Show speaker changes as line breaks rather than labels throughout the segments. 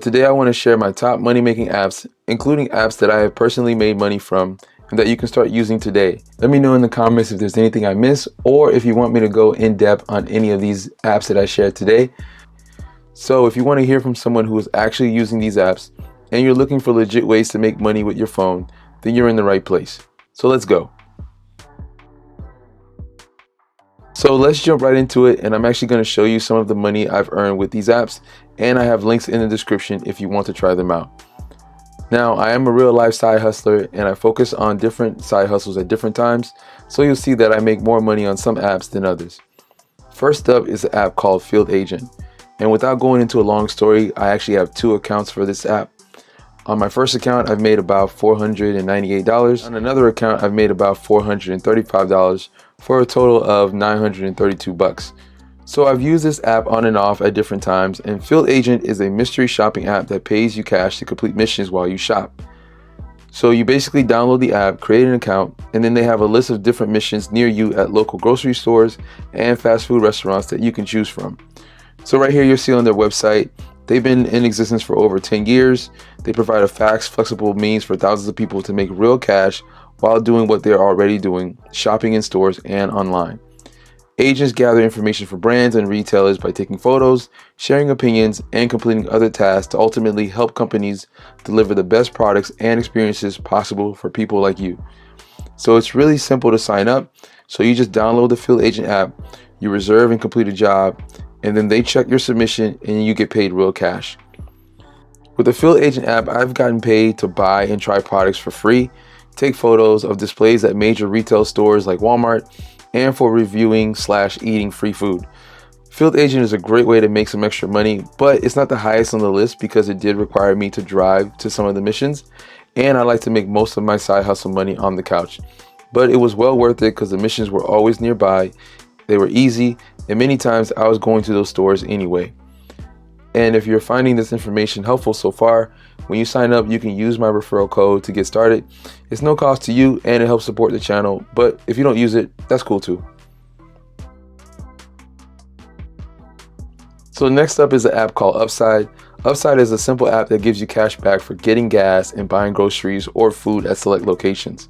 Today I want to share my top money making apps, including apps that I have personally made money from and that you can start using today. Let me know in the comments if there's anything I missed or if you want me to go in depth on any of these apps that I shared today. So if you want to hear from someone who is actually using these apps and you're looking for legit ways to make money with your phone, then you're in the right place. So let's go. So let's jump right into it, and I'm actually going to show you some of the money I've earned with these apps, and I have links in the description if you want to try them out. Now, I am a real life side hustler and I focus on different side hustles at different times, so you'll see that I make more money on some apps than others. First up is an app called Field Agent, and without going into a long story, I actually have two accounts for this app. On my first account, I've made about $498. On another account, I've made about $435 for a total of $932. So I've used this app on and off at different times, and Field Agent is a mystery shopping app that pays you cash to complete missions while you shop. So you basically download the app, create an account, and then they have a list of different missions near you at local grocery stores and fast food restaurants that you can choose from. So right here you'll see on their website, they've been in existence for over 10 years. They provide a fast, flexible means for thousands of people to make real cash while doing what they're already doing, shopping in stores and online. Agents gather information for brands and retailers by taking photos, sharing opinions, and completing other tasks to ultimately help companies deliver the best products and experiences possible for people like you. So it's really simple to sign up. So you just download the Field Agent app, you reserve and complete a job, and then they check your submission and you get paid real cash. With the Field Agent app, I've gotten paid to buy and try products for free, take photos of displays at major retail stores like Walmart, and for reviewing/eating free food. Field Agent is a great way to make some extra money, but it's not the highest on the list because it did require me to drive to some of the missions, and I like to make most of my side hustle money on the couch. But it was well worth it because the missions were always nearby, they were easy, and many times I was going to those stores anyway. And if you're finding this information helpful so far, when you sign up, you can use my referral code to get started. It's no cost to you and it helps support the channel, but if you don't use it, that's cool too. So next up is an app called Upside. Upside is a simple app that gives you cash back for getting gas and buying groceries or food at select locations.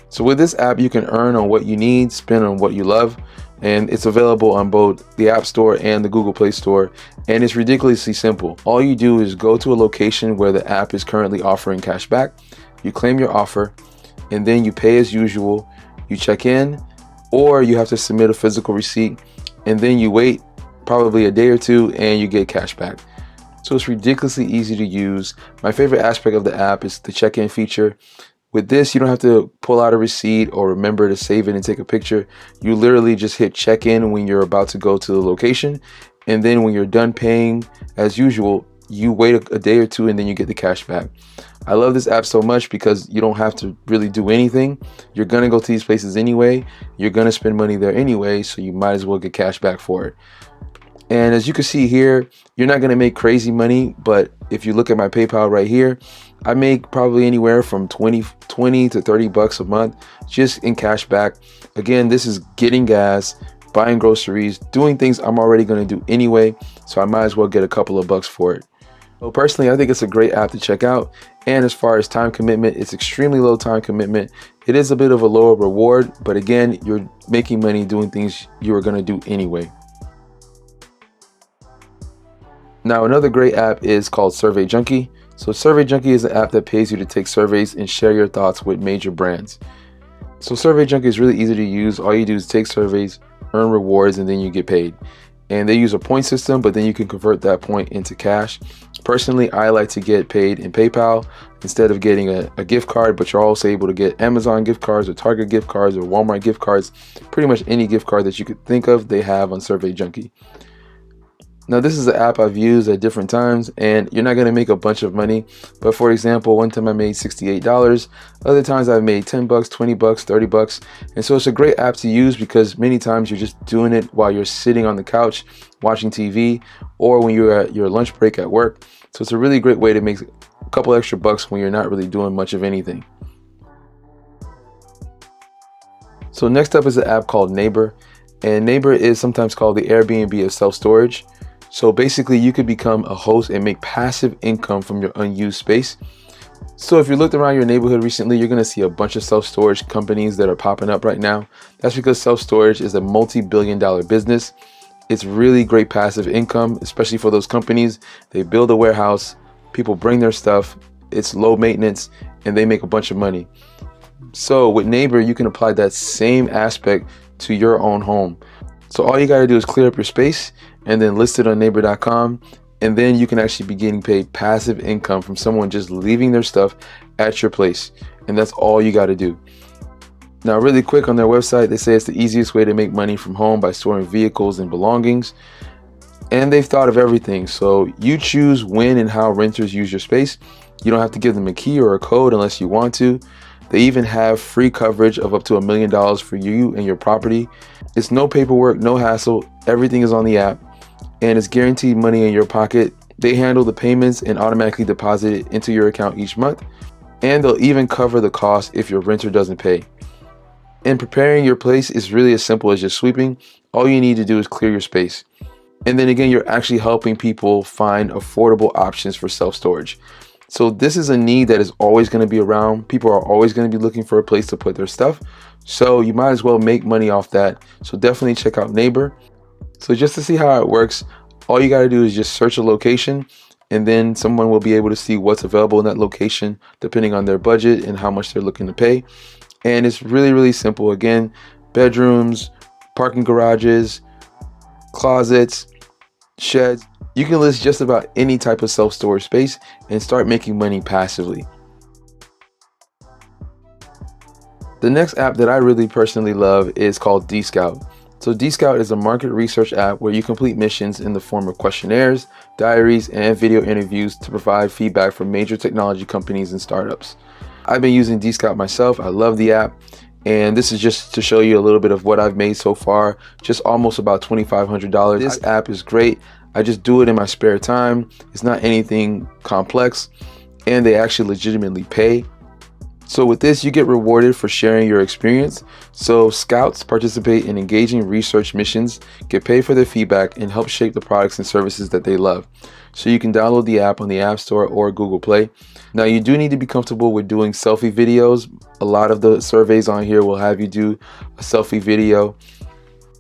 So with this app, you can earn on what you need, spend on what you love, and it's available on both the App Store and the Google Play Store, and it's ridiculously simple. All you do is go to a location where the app is currently offering cash back, you claim your offer, and then you pay as usual. You check in, or you have to submit a physical receipt, and then you wait probably a day or two and you get cash back. So it's ridiculously easy to use. My favorite aspect of the app is the check-in feature. With this, you don't have to pull out a receipt or remember to save it and take a picture. You literally just hit check in when you're about to go to the location. And then when you're done paying, as usual, you wait a day or two and then you get the cash back. I love this app so much because you don't have to really do anything. You're going to go to these places anyway. You're going to spend money there anyway, so you might as well get cash back for it. And as you can see here, you're not going to make crazy money, but if you look at my PayPal right here, I make probably anywhere from 20 to 30 bucks a month just in cash back. Again, this is getting gas, buying groceries, doing things I'm already going to do anyway, so I might as well get a couple of bucks for it. So personally, I think it's a great app to check out. And as far as time commitment, it's extremely low time commitment. It is a bit of a lower reward, but again, you're making money doing things you are going to do anyway. Now, another great app is called Survey Junkie. So Survey Junkie is an app that pays you to take surveys and share your thoughts with major brands. So Survey Junkie is really easy to use. All you do is take surveys, earn rewards, and then you get paid. And they use a point system, but then you can convert that point into cash. Personally, I like to get paid in PayPal instead of getting a gift card, but you're also able to get Amazon gift cards or Target gift cards or Walmart gift cards. Pretty much any gift card that you could think of, they have on Survey Junkie. Now, this is an app I've used at different times, and you're not going to make a bunch of money. But for example, one time I made $68. Other times I've made 10 bucks, 20 bucks, 30 bucks. And so it's a great app to use because many times you're just doing it while you're sitting on the couch watching TV or when you're at your lunch break at work. So it's a really great way to make a couple extra bucks when you're not really doing much of anything. So next up is an app called Neighbor. And Neighbor is sometimes called the Airbnb of self-storage. So basically you could become a host and make passive income from your unused space. So if you looked around your neighborhood recently, you're going to see a bunch of self-storage companies that are popping up right now. That's because self-storage is a multi-billion-dollar business. It's really great passive income, especially for those companies. They build a warehouse, people bring their stuff, it's low maintenance, and they make a bunch of money. So with Neighbor, you can apply that same aspect to your own home. So all you got to do is clear up your space and then list it on neighbor.com. And then you can actually be getting paid passive income from someone just leaving their stuff at your place. And that's all you got to do. Now, really quick, on their website, they say it's the easiest way to make money from home by storing vehicles and belongings. And they've thought of everything. So you choose when and how renters use your space. You don't have to give them a key or a code unless you want to. They even have free coverage of up to $1 million for you and your property. It's no paperwork, no hassle. Everything is on the app. And it's guaranteed money in your pocket. They handle the payments and automatically deposit it into your account each month. And they'll even cover the cost if your renter doesn't pay. And preparing your place is really as simple as just sweeping. All you need to do is clear your space. And then again, you're actually helping people find affordable options for self-storage. So this is a need that is always going to be around. People are always going to be looking for a place to put their stuff. So you might as well make money off that. So definitely check out Neighbor. So just to see how it works, all you got to do is just search a location, and then someone will be able to see what's available in that location depending on their budget and how much they're looking to pay. And it's really, really simple. Again, bedrooms, parking garages, closets, sheds. You can list just about any type of self-storage space and start making money passively. The next app that I really personally love is called DScout. So DScout is a market research app where you complete missions in the form of questionnaires, diaries, and video interviews to provide feedback from major technology companies and startups. I've been using DScout myself. I love the app. And this is just to show you a little bit of what I've made so far, just almost about $2,500. This app is great. I just do it in my spare time. It's not anything complex, and they actually legitimately pay. So with this, you get rewarded for sharing your experience. So scouts participate in engaging research missions, get paid for their feedback, and help shape the products and services that they love. So you can download the app on the App Store or Google Play. Now you do need to be comfortable with doing selfie videos. A lot of the surveys on here will have you do a selfie video,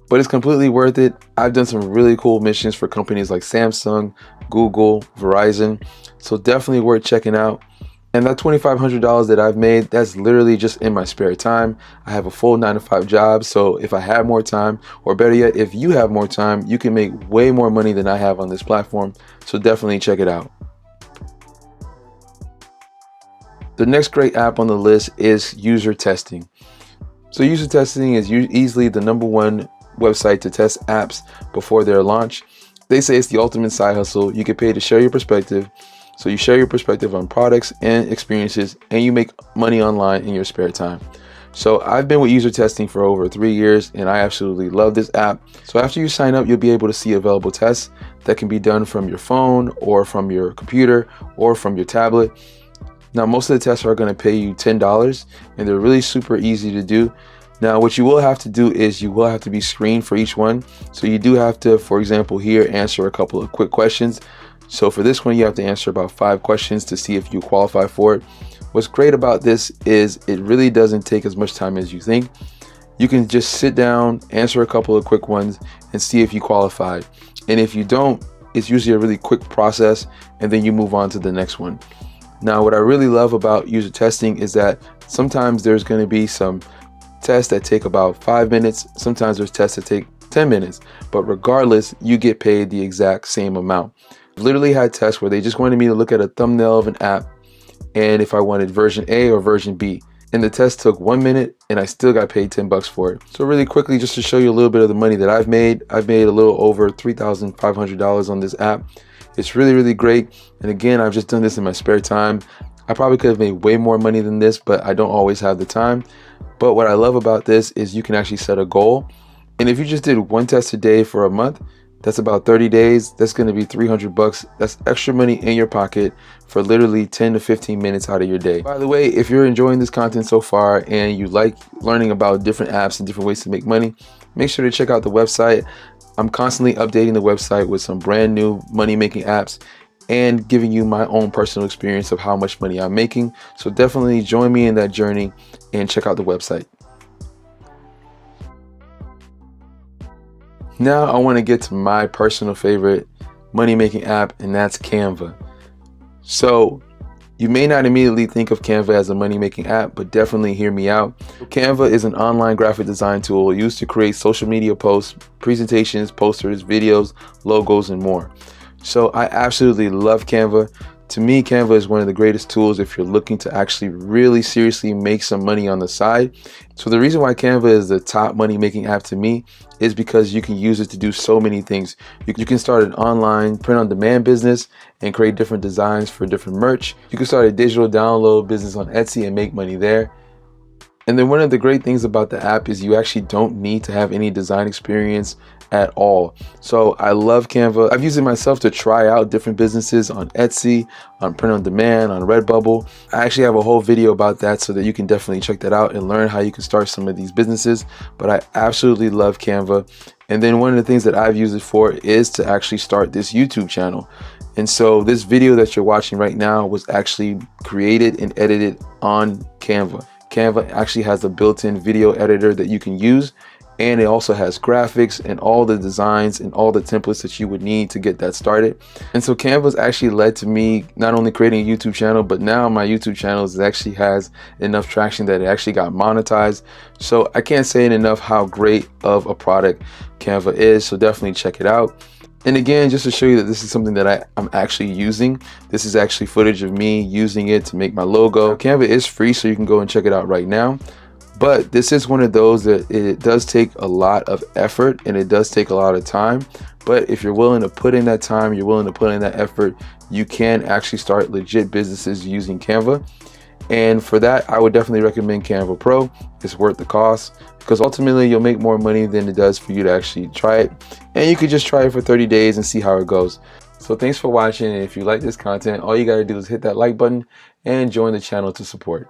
but it's completely worth it. I've done some really cool missions for companies like Samsung, Google, Verizon. So definitely worth checking out. And that $2,500 that I've made, that's literally just in my spare time. I have a full 9-to-5 job. So if I have more time, or better yet, if you have more time, you can make way more money than I have on this platform. So definitely check it out. The next great app on the list is user testing. So user testing is easily the #1 website to test apps before their launch. They say it's the ultimate side hustle. You get paid to share your perspective. So you share your perspective on products and experiences, and you make money online in your spare time. So I've been with user testing for over 3 years, and I absolutely love this app. So after you sign up, you'll be able to see available tests that can be done from your phone or from your computer or from your tablet. Now, most of the tests are going to pay you $10, and they're really super easy to do. Now, what you will have to do is you will have to be screened for each one. So you do have to, for example, here, answer a couple of quick questions. So for this one, you have to answer about 5 questions to see if you qualify for it. What's great about this is it really doesn't take as much time as you think. You can just sit down, answer a couple of quick ones, and see if you qualify. And if you don't, it's usually a really quick process, and then you move on to the next one. Now, what I really love about user testing is that sometimes there's going to be some tests that take about 5 minutes. Sometimes there's tests that take 10 minutes, but regardless, you get paid the exact same amount. I've literally had tests where they just wanted me to look at a thumbnail of an app and if I wanted version A or version B. And the test took 1 minute and I still got paid $10 for it. So really quickly, just to show you a little bit of the money that I've made a little over $3,500 on this app. It's really, really great. And again, I've just done this in my spare time. I probably could have made way more money than this, but I don't always have the time. But what I love about this is you can actually set a goal. And if you just did 1 test a day for a month, that's about 30 days. That's going to be $300. That's extra money in your pocket for literally 10 to 15 minutes out of your day. By the way, if you're enjoying this content so far and you like learning about different apps and different ways to make money, make sure to check out the website. I'm constantly updating the website with some brand new money making apps and giving you my own personal experience of how much money I'm making. So definitely join me in that journey and check out the website. Now I want to get to my personal favorite money making app, and that's Canva. So you may not immediately think of Canva as a money-making app, but definitely hear me out. Canva is an online graphic design tool used to create social media posts, presentations, posters, videos, logos, and more. So I absolutely love Canva. To me, Canva is one of the greatest tools if you're looking to actually really seriously make some money on the side. So the reason why Canva is the top money-making app to me is because you can use it to do so many things. You can start an online print-on-demand business and create different designs for different merch. You can start a digital download business on Etsy and make money there. And then one of the great things about the app is you actually don't need to have any design experience at all. So I love Canva. I've used it myself to try out different businesses on Etsy, on print on demand, on Redbubble. I actually have a whole video about that so that you can definitely check that out and learn how you can start some of these businesses. But I absolutely love Canva. And then one of the things that I've used it for is to actually start this YouTube channel. And so this video that you're watching right now was actually created and edited on Canva. Canva actually has a built-in video editor that you can use, and it also has graphics and all the designs and all the templates that you would need to get that started. And so Canva's actually led to me not only creating a YouTube channel, but now my YouTube channel actually has enough traction that it actually got monetized. So I can't say it enough how great of a product Canva is, so definitely check it out. And again, just to show you that this is something that I'm actually using. This is actually footage of me using it to make my logo. Canva is free, so you can go and check it out right now. But this is one of those that it does take a lot of effort and it does take a lot of time. But if you're willing to put in that time, you're willing to put in that effort, you can actually start legit businesses using Canva. And for that, I would definitely recommend Canva Pro. It's worth the cost because ultimately you'll make more money than it does for you to actually try it. And you could just try it for 30 days and see how it goes. So thanks for watching. And if you like this content, all you got to do is hit that like button and join the channel to support.